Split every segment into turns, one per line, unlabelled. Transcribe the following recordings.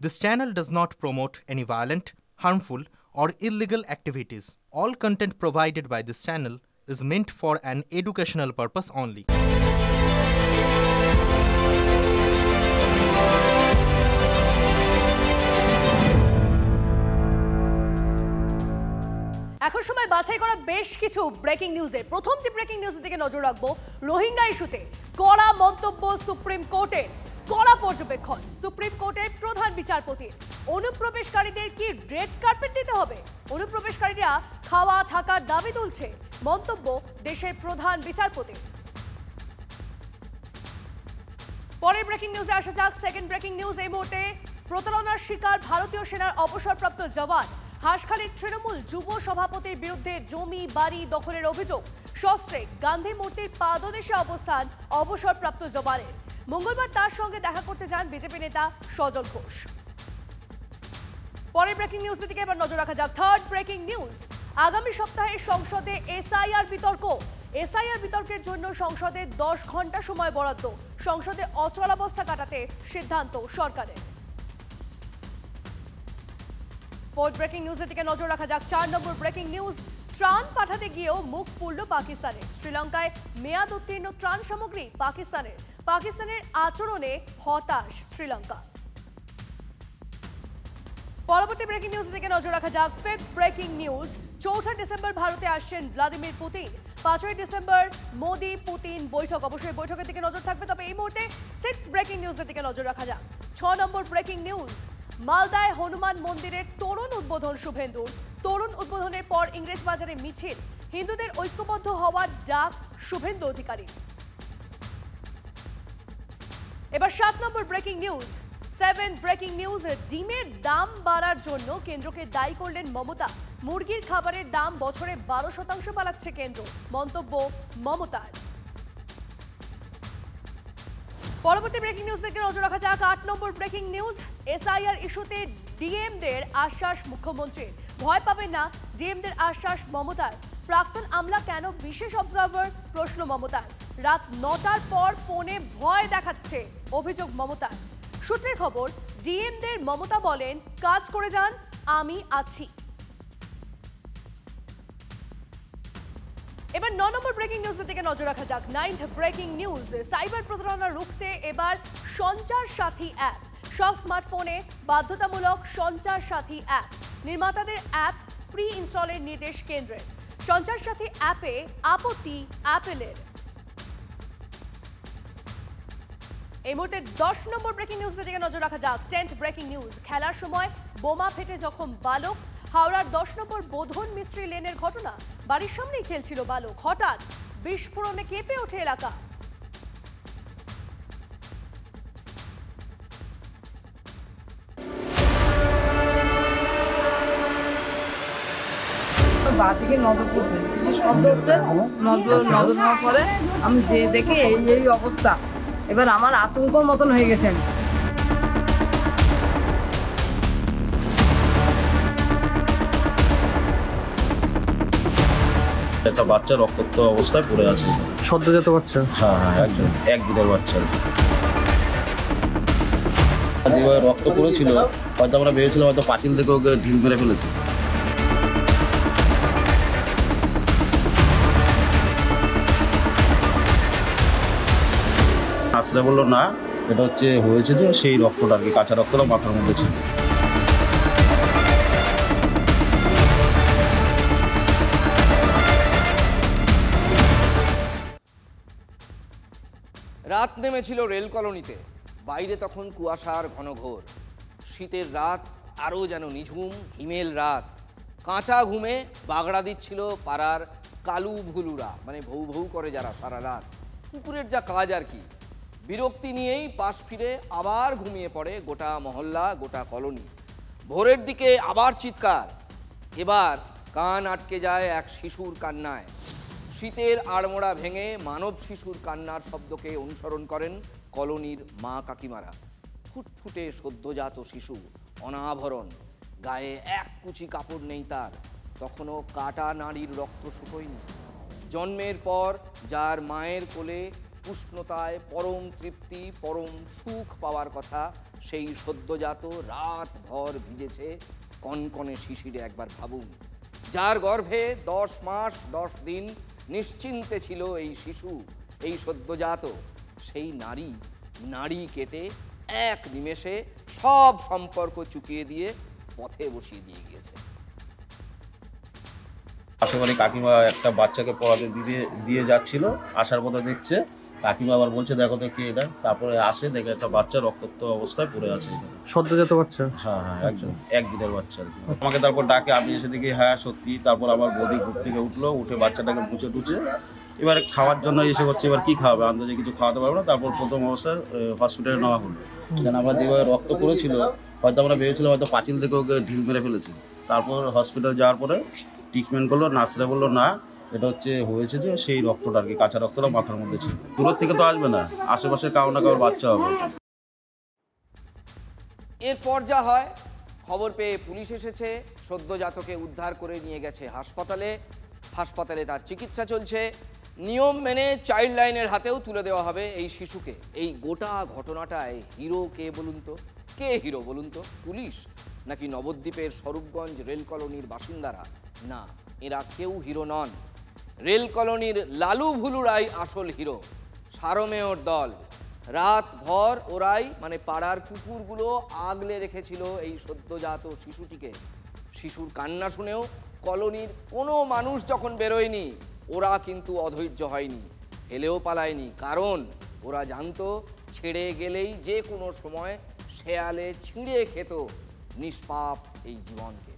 This channel does not promote any violent, harmful, or illegal activities. All content provided by this channel is meant for an educational purpose only.
এখন সময় বাছাই করা বেশ কিছু breaking নিউজে প্রথম যে ব্রেকিং নিউজের দিকে নজর রাখবো রোহিঙ্গা ইস্যুতে কড়া মন্তব্য সুপ্রিম কোর্টের কড়া পর্যবেক্ষণ সুপ্রিম কোর্টের প্রধান বিচারপতির অনুপ্রবেশকারীদের কি রেড কার্পেট দিতে হবে অনুপ্রবেশকারীরা খাওয়া থাকার দাবি তুলছে মন্তব্য দেশের প্রধান বিচারপতির পরের ব্রেকিং নিউজে আসা যাক সেকেন্ড ব্রেকিং নিউজ এই মুহূর্তে প্রতারণার শিকার ভারতীয় সেনার অবসরপ্রাপ্ত জওয়ান হাসখালির তৃণমূল যুব সভাপতির বিরুদ্ধে জমি বাড়ি দখলের অভিযোগ সস্ত্রে গান্ধী মূর্তির পাদদেশে অবস্থান অবসরপ্রাপ্ত জওয়ানের মঙ্গলবার তার সঙ্গে দেখা করতে যান বিজেপি নেতা সজল ঘোষ পরের ব্রেকিং নিউজের দিকে এবার নজর রাখা যাক থার্ড ব্রেকিং নিউজ আগামী সপ্তাহে সংসদে এসআইআর বিতর্ক এসআইআর বিতর্কের জন্য সংসদে 10 ঘন্টা সময় বরাদ্দ সংসদে অচলাবস্থা কাটাতে সিদ্ধান্ত সরকারের ফোর্থ ব্রেকিং নিউজের দিকে নজর রাখা যাক 4 নম্বর ব্রেকিং নিউজ ত্রাণ পাঠাতে গিয়েও মুখ পুরল পাকিস্তানের শ্রীলঙ্কায় মেয়াদ উত্তীর্ণ ত্রাণ সামগ্রী পাকিস্তানের আচরণে হতাশ শ্রীলঙ্কা পরবর্তী ব্রেকিং নিউজের দিকে নজর রাখা যাক ফিফথ ব্রেকিং নিউজ 4 ডিসেম্বর ভারতে আসছেন Vladimir Putin 5 December Modi Putin বৈঠক অবশ্যই বৈঠকের দিকে নজর থাকবে তবে এই মুহূর্তে সিক্সথ ব্রেকিং নিউজের দিকে নজর রাখা যাক 6 নম্বর ব্রেকিং নিউজ মালদায় হনুমান মন্দিরের তরুণ উদ্বোধন শুভেন্দুর তরুণ উদ্বোধনের পর ইংরেজ বাজারে মিছিল হিন্দুদের ঐক্যবদ্ধ হওয়ার ডাক শুভেন্দু অধিকারী এবার 7 নম্বর ব্রেকিং নিউজ 7 ব্রেকিং নিউজ ডিমের দাম বাড়ার জন্য কেন্দ্রকে দায়ী করলেন মমতা মুরগির খাবারের দাম বছরে 12% বাড়াচ্ছে কেন্দ্র মন্তব্য মমতার পরবর্তী ব্রেকিং নিউজ থেকে নজর রাখা যাক 8 নম্বর ব্রেকিং নিউজ এসআইআর ইস্যুতে ডিএমদের আশ্বাস মুখ্যমন্ত্রীর ভয় পাবেন না ডিএমদের আশ্বাস মমতার প্রাক্তন আমলা কেন বিশেষ অবজারভার প্রশ্ন মমতার রাত 9টার পর ফোনে ভয় দেখাচ্ছে অভিযোগ মমতার সূত্রের খবর ডিএমদের মমতা বলেন কাজ করে যান আমি আছি এবার 9 নম্বর ব্রেকিং নিউজের দিকে নজর রাখা যাক 9th ব্রেকিং নিউজ সাইবার প্রতারণা রুখতে এবার সঞ্চার সাথী অ্যাপ সব স্মার্টফোনে বাধ্যতামূলক সঞ্চার সাথী অ্যাপ নির্মাতাদের অ্যাপ প্রি ইনস্টলের নির্দেশ কেন্দ্রের সঞ্চার সাথী অ্যাপে আপত্তি অ্যাপেলের এই মুহূর্তে 10 নম্বর ব্রেকিং নিউজের দিকে নজর রাখা যাক 10th ব্রেকিং নিউজ খেলার সময় বোমা ফেটে জখম বালক হাওড়ার 10 নম্বর বোধন মিস্ত্রি লেনের ঘটনা বাড়ির সামনেই খেলছিল বালক হঠাৎ বিস্ফোরণে কেঁপে ওঠে এলাকা
বাদিকে নজর পড়ছে শব্দ হচ্ছে নজর হওয়ার পরে আমি যে দেখে এই অবস্থা এবার আমার আতঙ্কর মতন হয়ে গেছে
একটা বাচ্চা রক্তাক্ত অবস্থায় পড়ে আছে
সদ্যজাত বাচ্চা
হ্যাঁ একজন একদিনের বাচ্চা যেভাবে রক্ত পড়েছিল হয়তো আমরা ভেবেছিলাম হয়তো পাঁচিল থেকে ওকে ঢিল মেরে ফেলেছে নার্সরা বললো না এটা হয়েছে যে সেই রক্তটা আর কি কাঁচা রক্তটা মাথার মধ্যে ছিল
রাত নেমেছিল রেল কলোনিতে বাইরে তখন কুয়াশার ঘনঘোর শীতের রাত আরও যেন নিঝুম হিমেল রাত কাঁচা ঘুমে বাগড়া দিচ্ছিল পাড়ার কালু ভুলুরা মানে ভৌ ভৌ করে যারা সারা রাত কুকুরের যা কাজ আর কি বিরক্তি নিয়েই পাশ ফিরে আবার ঘুমিয়ে পড়ে গোটা মহল্লা গোটা কলোনি ভোরের দিকে আবার চিৎকার এবার কান আটকে যায় এক শিশুর কান্নায় শীতের আড়মোড়া ভেঙে মানব শিশুর কান্নার শব্দকে অনুসরণ করেন কলোনির মা কাকিমারা ফুটফুটে সদ্যজাত শিশু অনাভরণ গায়ে এক কুচি কাপড় নেই তার তখনও কাটা নারীর রক্ত শুকোয়নি জন্মের পর যার মায়ের কোলে উষ্ণতায় পরম তৃপ্তি পরম সুখ পাওয়ার কথা সেই সদ্যজাত রাত ভর ভিজেছে কনকনে শিশিরে। একবার ভাবুন, যার গর্ভে 10 মাস 10 দিন নিশ্চিন্তে ছিল এই শিশু, এই সদ্যজাত, সেই নাড়ি কেটে এক নিমেষে সব সম্পর্ক চুকিয়ে দিয়ে পথে বসিয়ে দিয়ে গিয়েছে।
পাশেবাড়ি কাকিমা একটা বাচ্চাকে পড়াতে দিয়ে যাচ্ছিল, আসার পথে দেখছে, কাকিমা আবার বলছে দেখো তো কি এটা, তারপরে আসে দেখে একটা বাচ্চা রক্তাক্ত অবস্থায় পড়ে আছে।
সদ্যজাত বাচ্চা?
হ্যাঁ, একদিনের বাচ্চা আর কি। আমাকে তারপর ডাকে, আমি এসে দেখি হ্যাঁ সত্যি। তারপর আমার বডি ঘুর থেকে উঠলো, উঠে বাচ্চাটাকে টুচে এবারে খাওয়ার জন্য এসে হচ্ছে, এবার কি খাওয়াবে, আন্দাজে কিছু খাওয়াতে পারবো না। তারপর প্রথম অবস্থায় হসপিটালে নেওয়া হলো। যেন আমরা যেভাবে রক্ত পড়েছিল, হয়তো আমরা ভেবেছিলাম হয়তো পাঁচিল থেকে ওকে ঢিল মেরে ফেলেছি। তারপর হসপিটাল যাওয়ার পরে ট্রিটমেন্ট করলো, নার্সরা বললো না এটা হয়েছে যে সেই রক্তটা আর কি, কাঁচা রক্তটা মাথার মধ্যে ছিল। দূরের থেকে তো আসবে না, আশেপাশে কারো না কারোর বাচ্চা হবে।
এরপর যা হয়, খবর পেয়ে পুলিশ এসেছে, সদ্যজাতকে উদ্ধার করে নিয়ে গেছে হাসপাতালে তার চিকিৎসা চলছে। নিয়ম মেনে চাইল্ড লাইনের হাতেও তুলে দেওয়া হবে এই শিশুকে। এই গোটা ঘটনাটায় হিরো কে বলুন তো? কে হিরো বলুন তো? পুলিশ নাকি নবদ্বীপের স্বরূপগঞ্জ রেল কলোনির বাসিন্দারা? না, এরা কেউ হিরো নন। রেল কলোনির লালু ভুলুরাই আসল হিরো। সারমেয়র দল রাত ভর ওরাই, মানে পাড়ার কুকুরগুলো আগলে রেখেছিল এই সদ্যজাত শিশুটিকে। শিশুর কান্না শুনেও কলোনির কোনো মানুষ যখন বেরোয়নি, ওরা কিন্তু অধৈর্য হয়নি, ফেলেও পালায়নি। কারণ ওরা জানতো ছেড়ে গেলেই যে কোনো সময় শেয়ালে ছিঁড়ে খেত নিষ্পাপ এই জীবনকে।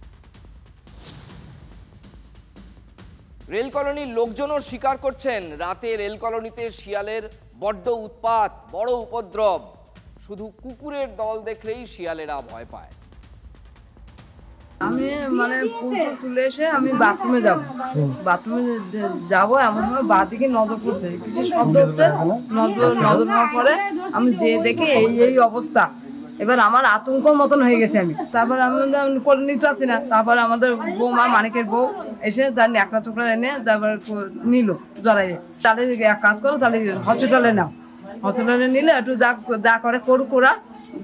রেল কলোনির লোকজনও স্বীকার করছেন, রাতে রেল কলোনিতে শিয়ালের বড্ড উৎপাত, বড় উপদ্রব। শুধু কুকুরের দল দেখলেই শিয়ালেরা ভয় পায়।
আমি মানে পুকুর তুলে এসে আমি বাথরুমে যাবো এমন সময় বাঁ দিকে নজর পড়ছে, কিছু শব্দ হচ্ছে, নজর নেওয়ার পরে আমি যে দেখে এই অবস্থা। এবার আমার আতঙ্কর মতন হয়ে গেছে। আমি তারপর আমি করে নিতে আসি না, তারপর আমাদের বৌমা মানিকের বউ এসে তার ন্যাকড়া চোকড়া এনে তারপর নিল জড়াই। তাহলে এক কাজ করো, তাহলে হসপিটালে নাও, হসপিটালে নিলে একটু যা করে করুক ওরা,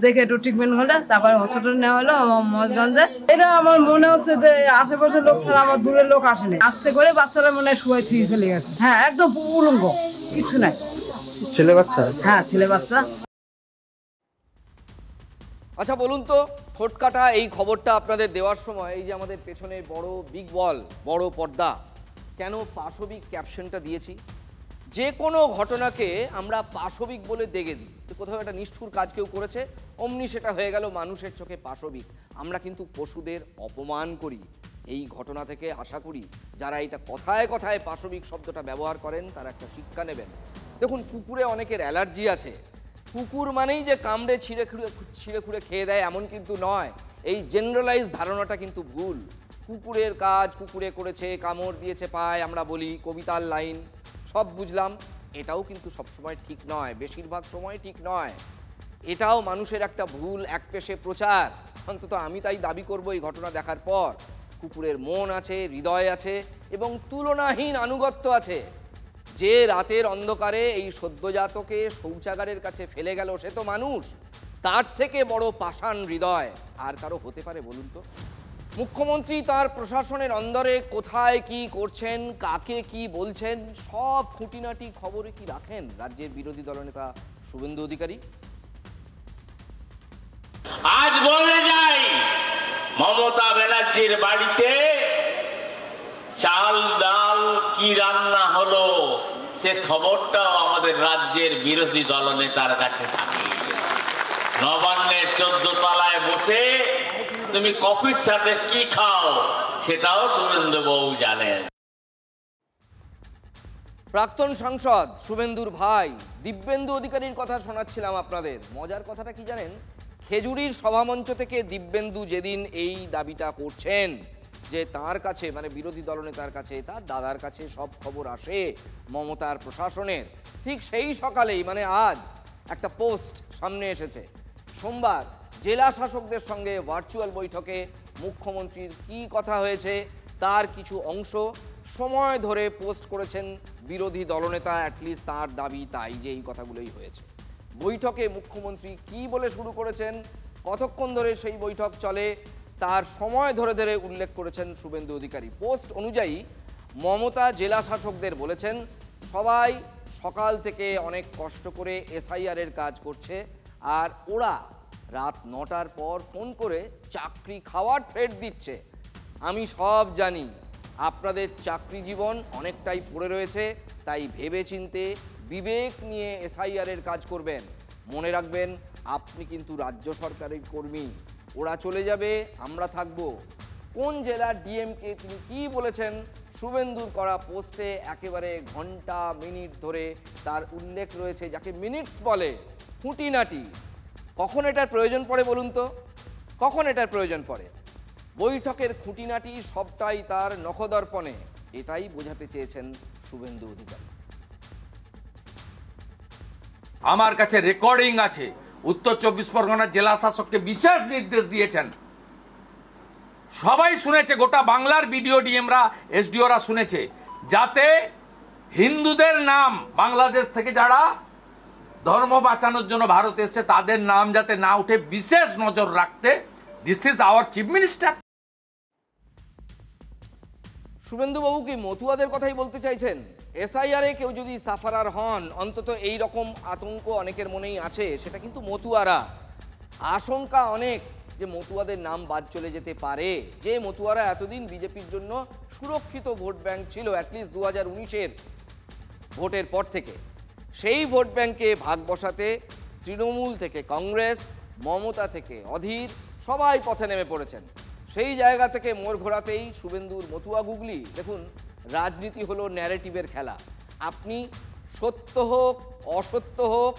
দেখে একটু ট্রিটমেন্ট হলে তারপরে হসপিটালে নেওয়া হলো মহারাজগঞ্জে। এটা আমার মনে হচ্ছে যে আশেপাশের লোক ছাড়া আমার দূরের লোক আসেনি। আসতে করে বাচ্চারা মনে হয় শুয়ে ছিঁড়ে চলে গেছে। হ্যাঁ, একদম উলঙ্গ, কিচ্ছু নাই।
ছেলে বাচ্চা?
হ্যাঁ, ছেলে বাচ্চা।
আচ্ছা বলুন তো, ঠোঁটকাটা এই খবরটা আপনাদের দেওয়ার সময় এই যে আমাদের পেছনে বড় বিগ বল, বড় পর্দা, কেন পাশবিক ক্যাপশনটা দিয়েছি? যে কোনো ঘটনাকে আমরা পাশবিক বলে দেখে দিই। কোথাও একটা নিষ্ঠুর কাজ কেউ করেছে, অমনি সেটা হয়ে গেল মানুষের চোখে পাশবিক। আমরা কিন্তু পশুদের অপমান করি। এই ঘটনা থেকে আশা করি যারা এটা কথায় কথায় পাশবিক শব্দটা ব্যবহার করেন তারা একটা শিক্ষা নেবেন। দেখুন, কুকুরে অনেকের অ্যালার্জি আছে। কুকুর মানেই যে কামড়ে ছিঁড়ে খুঁড়ে খেয়ে দেয় এমন কিন্তু নয়। এই জেনারেলাইজ ধারণাটা কিন্তু ভুল। কুকুরের কাজ কুকুরে করেছে, কামড় দিয়েছে পায়, আমরা বলি কবিতার লাইন, সব বুঝলাম। এটাও কিন্তু সবসময় ঠিক নয়, বেশিরভাগ সময় ঠিক নয়। এটাও মানুষের একটা ভুল একপেশে প্রচার। অন্তত আমি তাই দাবি করব এই ঘটনা দেখার পর। কুকুরের মন আছে, হৃদয় আছে এবং তুলনাহীন আনুগত্য আছে। যে রাতের অন্ধকারে এই সদ্যজাতকে শৌচাগারের কাছে ফেলে গেল সে তো মানুষ। তার থেকে বড় পাষাণ হৃদয় আর কারো হতে পারে বলুন তো? মুখ্যমন্ত্রী তার প্রশাসনের অন্দরে কোথায় কি করছেন, কাকে কি বলছেন, সব খুঁটিনাটি খবরে কি রাখেন রাজ্যের বিরোধী দলনেতা শুভেন্দু অধিকারী?
আজ বলে যাই, মমতা ব্যানার্জির বাড়িতে চাল ডাল কি রান্না হলো সে খবরটাও আমাদের রাজ্যের বিরোধী দলনেতার কাছে থাকে। নবান্নের 14 তলায় বসে তুমি কফির সাথে কি খাও সেটাও শুভেন্দু বাবু জানেন।
প্রাক্তন সাংসদ শুভেন্দুর ভাই দিব্যেন্দু অধিকারীর কথা শোনাচ্ছিলাম আপনাদের। মজার কথাটা কি জানেন? খেজুরির সভামঞ্চ থেকে দিব্যেন্দু যেদিন এই দাবিটা করছেন যে তার কাছে, মানে বিরোধী দলনেতার কাছে, তার দাদার কাছে সব খবর আসে মমতার প্রশাসনের, ঠিক সেই সকালেই, মানে আজ একটা পোস্ট সামনে এসেছে। সোমবার জেলা শাসকদের সঙ্গে ভার্চুয়াল বৈঠকে মুখ্যমন্ত্রীর কি কথা হয়েছে তার কিছু অংশ সময় ধরে পোস্ট করেছেন বিরোধী দলনেতা। অ্যাটলিস্ট তার দাবি তাই যে এই কথাগুলোই হয়েছে। বৈঠকে মুখ্যমন্ত্রী কি বলে শুরু করেছেন, কতক্ষণ ধরে সেই বৈঠক চলে, তার সময় ধরে ধরে উল্লেখ করেছেন শুভেন্দু অধিকারী। পোস্ট অনুযায়ী মমতা জেলা শাসকদের বলেছেন সবাই সকাল থেকে অনেক কষ্ট করে এসআইআর এর কাজ করছে, আর ওরা রাত 9টার পর ফোন করে চাকরি খাওয়ার থ্রেট দিচ্ছে। আমি সব জানি, আপনাদের চাকরি জীবন অনেকটাই পড়ে রয়েছে, তাই ভেবেচিন্তে বিবেক নিয়ে এসআইআর এর কাজ করবেন। মনে রাখবেন আপনি কিন্তু রাজ্য সরকারের কর্মী, ওরা চলে যাবে, আমরা থাকব। কোন জেলার ডিএমকে তিনি কি বলেছেন, শুভেন্দুর করা পোস্টে একেবারে ঘন্টা মিনিট ধরে তার উল্লেখ রয়েছে, যাকে মিনিটস বলে, খুঁটিনাটি। কখন এটার প্রয়োজন পড়ে বলুন তো, কখন এটার প্রয়োজন পড়ে? বৈঠকের খুঁটিনাটি সবটাই তার নখদর্পণে, এটাই বোঝাতে চেয়েছেন শুভেন্দু অধিকারী।
আমার কাছে রেকর্ডিং আছে, উত্তর 24 পরগনার জেলা শাসককে বিশেষ নির্দেশ দিয়েছেন। সবাই শুনেছে, গোটা বাংলার বিডিও ডিএমরা এসডিওরা শুনেছে, যাতে হিন্দুদের নাম, বাংলাদেশ থেকে যারা ধর্ম বাঁচানোর জন্য ভারতে এসছে তাদের নাম যাতে না উঠে বিশেষ নজর রাখতে। This is our chief minister.
শুভেন্দুবাবু কি মতুয়াদের কথাই বলতে চাইছেন? এসআইআরে কেউ যদি সাফারার হন, অন্তত এই রকম আতঙ্ক অনেকের মনেই আছে, সেটা কিন্তু মতুয়ারা। আশঙ্কা অনেক যে মতুয়াদের নাম বাদ চলে যেতে পারে, যে মতুয়ারা এতদিন বিজেপির জন্য সুরক্ষিত ভোট ব্যাংক ছিল, অ্যাটলিস্ট 2019-এর ভোটের পর থেকে। সেই ভোট ব্যাংকে ভাগ বসাতে তৃণমূল থেকে কংগ্রেস, মমতা থেকে অধীর, সবাই পথে নেমে পড়েছেন। সেই জায়গা থেকে মোড় ঘোরাতেই শুভেন্দুর মতুয়া গুগলি। দেখুন, রাজনীতি হলো ন্যারেটিভের খেলা। আপনি সত্য হোক অসত্য হোক,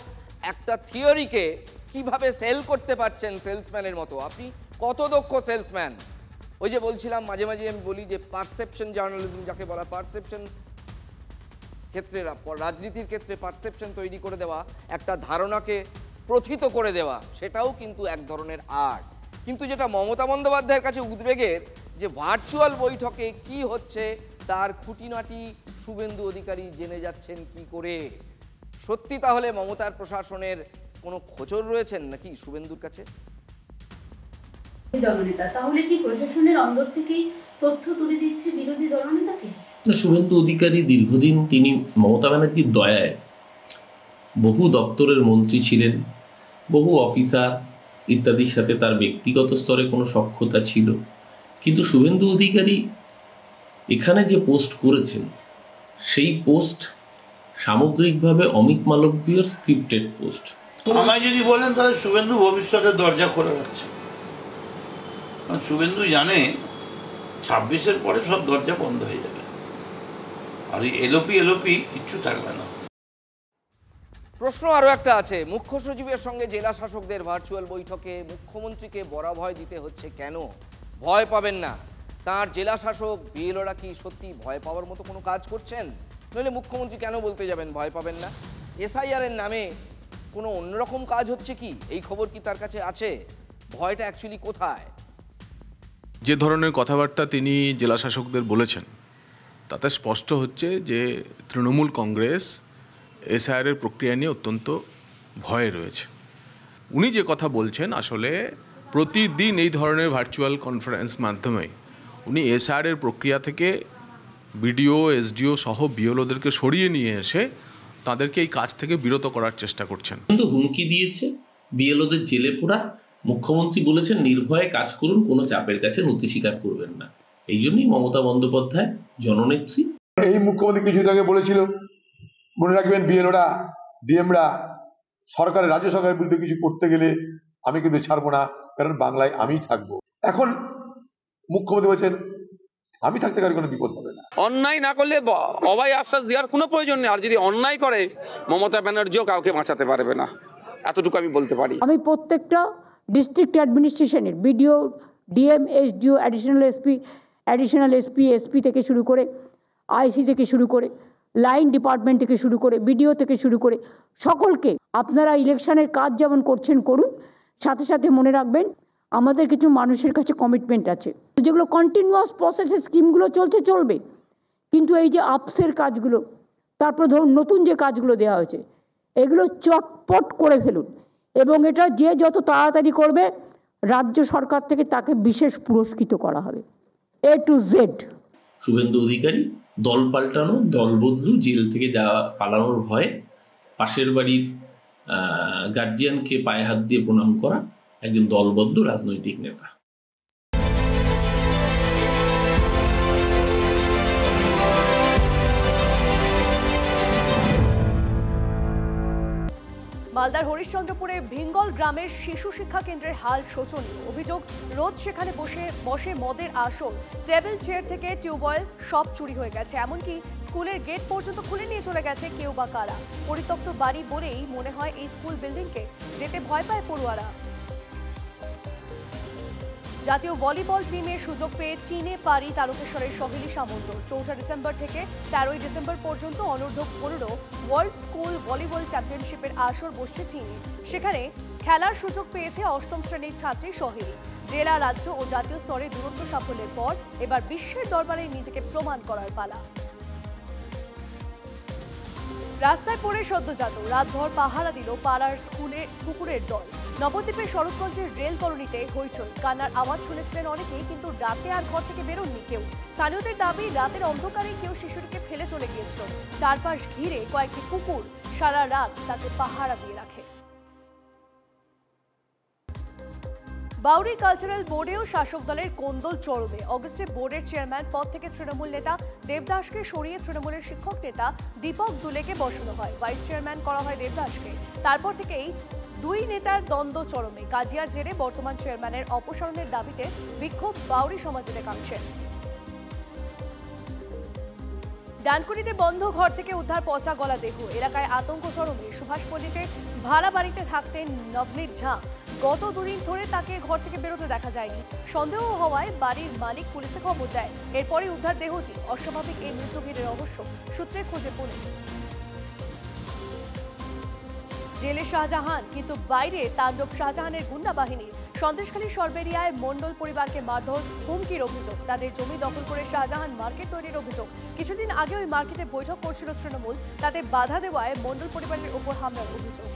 একটা থিওরিকে কিভাবে সেল করতে পারছেন সেলসম্যানের মতো। আপনি কত দক্ষ সেলসম্যান। ওই যে বলছিলাম, মাঝে মাঝে আমি বলি যে পারসেপশন জার্নালিজম যাকে বলা, পারসেপশন ক্ষেত্রে, রাজনীতির ক্ষেত্রে পারসেপশন তৈরি করে দেওয়া, একটা ধারণাকে প্রথিত করে দেওয়া, সেটাও কিন্তু এক ধরনের আর্ট। কিন্তু যেটা মমতা বন্দ্যোপাধ্যায়ের কাছে উদ্বেগের, যে ভার্চুয়াল বৈঠকে কি হচ্ছে তার খুঁটিনাটি শুভেন্দু অধিকারী জেনে যাচ্ছেন কি করে। সত্যি তাহলে মমতার প্রশাসনের কোনো খোঁচর রয়েছেন নাকি শুভেন্দুর কাছে?
দলনেতা তাহলে কি প্রশাসনের অন্দর থেকেই তথ্য তুলে দিচ্ছে বিরোধী দলনেতাকে?
শুভেন্দু অধিকারী দীর্ঘদিন তিনি মমতা ব্যানার্জির দয়ায় বহু দপ্তরের মন্ত্রী ছিলেন, বহু অফিসার ইত্যাদির সাথে তার ব্যক্তিগত স্তরে কোনো সখ্যতা ছিল। কিন্তু শুভেন্দু অধিকারী এখানে যে পোস্ট করেছেন, সেই পোস্ট সামগ্রিকভাবে অমিত মালব্যর স্ক্রিপ্টেড পোস্ট।
আমায় যদি বলেন তাহলে শুভেন্দু ভবিষ্যতের দরজা খোলা রাখছে। শুভেন্দু জানে 26-এর পরে সব দরজা বন্ধ হয়ে যাবে, আর এই এলোপি কিচ্ছু থাকবে না।
প্রশ্ন আরও একটা আছে, মুখ্য সচিবের সঙ্গে জেলা শাসকদের ভার্চুয়াল বৈঠকে মুখ্যমন্ত্রীকে বরাভয় দিতে হচ্ছে কেন? ভয় পাবেন না। তার জেলা শাসক বিএলওরা কি সত্যি ভয় পাওয়ার মতো কোনো কাজ করছেন? নইলে মুখ্যমন্ত্রী কেন বলতে যাবেন ভয় পাবেন না? এসআইআর এর নামে কোনো অন্যরকম কাজ হচ্ছে কি, এই খবর কি তার কাছে আছে? ভয়টা অ্যাকচুয়ালি কোথায়?
যে ধরনের কথাবার্তা তিনি জেলা শাসকদের বলেছেন, তাতে স্পষ্ট হচ্ছে যে তৃণমূল কংগ্রেস এসআইআরের প্রক্রিয়া নিয়ে অত্যন্ত ভয়ে রয়েছে। উনি যে কথা বলছেন, আসলে প্রতিদিন এই ধরনের ভার্চুয়াল কনফারেন্স মাধ্যমে উনি এসআইআরের প্রক্রিয়া থেকে বিডিও, এসডিও সহ বিএলওদেরকে সরিয়ে নিয়ে এসে তাদেরকে এই কাজ থেকে বিরত করার চেষ্টা করছেন।
কিন্তু হুমকি দিয়েছে বিএলওদের জেলে পোড়া। মুখ্যমন্ত্রী বলেছেন নির্ভয়ে কাজ করুন, কোনো চাপের কাছে নতি স্বীকার করবেন না। এই জন্যই মমতা বন্দ্যোপাধ্যায় জননেত্রী।
এই মুখ্যমন্ত্রী কিছুদিন আগে বলেছিল, মনে রাখবেন বিএলওরা, ডিএমরা সরকারের, রাজ্য সরকারের বিরুদ্ধে কিছু করতে গেলে আমি কিন্তু ছাড়বো না, কারণ বাংলায় আমিই থাকবো। এখন মুখ্যমন্ত্রী বলছেন আমি থাকতে কারো কোনো বিপদ হবে না।
অন্যায় না করলে অভয় আশ্বাস দেওয়ার কোনো প্রয়োজন নেই। আর যদি অন্যায় করে, মমতা ব্যানার্জিও কাউকে বাঁচাতে পারবে না, এতটুকু আমি বলতে পারি।
আমি প্রত্যেকটা ডিস্ট্রিক্ট অ্যাডমিনিস্ট্রেশনের BDO, DM, SDO, additional SP থেকে শুরু করে, আইসি থেকে শুরু করে, লাইন ডিপার্টমেন্ট থেকে শুরু করে, বিডিও থেকে শুরু করে সকলকে, আপনারা ইলেকশনের কাজ যেমন করছেন করুন, সাথে সাথে মনে রাখবেন আমাদের কিছু মানুষের কাছে কমিটমেন্ট আছে, যেগুলো কন্টিনিউয়াস প্রসেসের স্কিমগুলো চলবে, কিন্তু এই যে আপসের কাজগুলো, তারপর ধরুন নতুন যে কাজগুলো দেওয়া হয়েছে, এগুলো চটপট করে ফেলুন, এবং এটা যে যত তাড়াতাড়ি করবে রাজ্য সরকার থেকে তাকে বিশেষ পুরস্কৃত করা হবে, A to Z।
Suvendu Adhikari দল পাল্টানো, দল বদলু, জেল থেকে যাওয়া পালানোর ভয়ে পাশের বাড়ির গার্জিয়ানকে পায়ে হাত দিয়ে প্রণাম করা একজন দলবদ্ধ রাজনৈতিক নেতা।
মালদার হরিশ্চন্দ্রপুরে ভিঙ্গল গ্রামের শিশু শিক্ষা কেন্দ্রের হাল শোচনীয়। অভিযোগ, রোজ সেখানে বসে মদের আসর, টেবিল চেয়ার থেকে টিউবওয়েল সব চুরি হয়ে গেছে, এমনকি স্কুলের গেট পর্যন্ত খুলে নিয়ে চলে গেছে কেউ বা কারা। পরিত্যক্ত বাড়ি বলেই মনে হয় এই স্কুল বিল্ডিংকে, যেতে ভয় পায় পড়ুয়ারা। জাতীয় ভলিবল টিমের সুযোগ পেয়ে চীনে পারি তারকেশ্বরের সহেলি সামন্ত। 4 ডিসেম্বর থেকে 13 ডিসেম্বর পর্যন্ত অনূর্ধ্ব 15 ওয়ার্ল্ড স্কুল ভলিবল চ্যাম্পিয়নশিপের আসর বসছে চীনে। সেখানে খেলার সুযোগ পেয়েছে 8ম শ্রেণীর ছাত্রী সহেলি। জেলা, রাজ্য ও জাতীয় স্তরে দুরন্ত সাফল্যের পর এবার বিশ্বের দরবারে নিজেকে প্রমাণ করার পালা। রাস্তায় পড়ে সদ্যজাত, রাতভর পাহারা দিল পাড়ার স্কুলে কুকুরের দল। নবদ্বীপের শরৎগঞ্জের রেল কলোনিতে হইচই, কান্নার আওয়াজ শুনেছিলেন অনেকেই, কিন্তু রাতে আর ঘর থেকে বেরোননি কেউ। স্থানীয়দের দাবি, রাতের অন্ধকারে কেউ শিশুটিকে ফেলে চলে গিয়েছিল। চারপাশ ঘিরে কয়েকটি কুকুর সারা রাত তাকে পাহারা দিয়ে রাখে। বাউরি কালচারাল বোর্ডেও শাসক দলের কোন্দল চরমে। অগস্টে বোর্ডের চেয়ারম্যান পদ থেকে তৃণমূল নেতা দেবদাসকে সরিয়ে তৃণমূলের শিক্ষক নেতা দীপক দুলেকে বসানো হয়। ভাইস চেয়ারম্যান করা হয় দেবদাসকে। তারপর থেকেই দুই নেতার দ্বন্দ্ব চরমে। কাজিয়ার জেরে বর্তমান চেয়ারম্যানের অপসারণের দাবিতে বিক্ষোভ বাউরি সমাজের একাংশের। ডানকুনিতে বন্ধ ঘর থেকে উদ্ধার পচা গলা দেহ, এলাকায় আতঙ্ক চরমে। সুভাষ পল্লীতে ভাড়া বাড়িতে থাকতেন নবনীত ঝা। গত 2 দিন ধরে তাকে ঘর থেকে বেরোতে দেখা যায়নি। সন্দেহ হওয়ায় বাড়ির মালিক পুলিশে খবর দেয়। এরপরই উদ্ধার দেহটি। অস্বাভাবিক এই মৃত্যু ঘিরে রহস্য, সূত্রের খোঁজে পুলিশ। জেলে শাহজাহান, কিন্তু বাইরে তাণ্ডব শাহজাহানের গুন্ডা বাহিনী। সন্দেশখালী সরবেরিয়ায় মণ্ডল পরিবারকে মারধর, হুমকির অভিযোগ। তাদের জমি দখল করে শাহজাহান মার্কেট তৈরির অভিযোগ। কিছুদিন আগে ওই মার্কেটে বৈঠক করছিল তৃণমূল, তাতে বাধা দেওয়ায় মণ্ডল পরিবারের উপর হামলার অভিযোগ।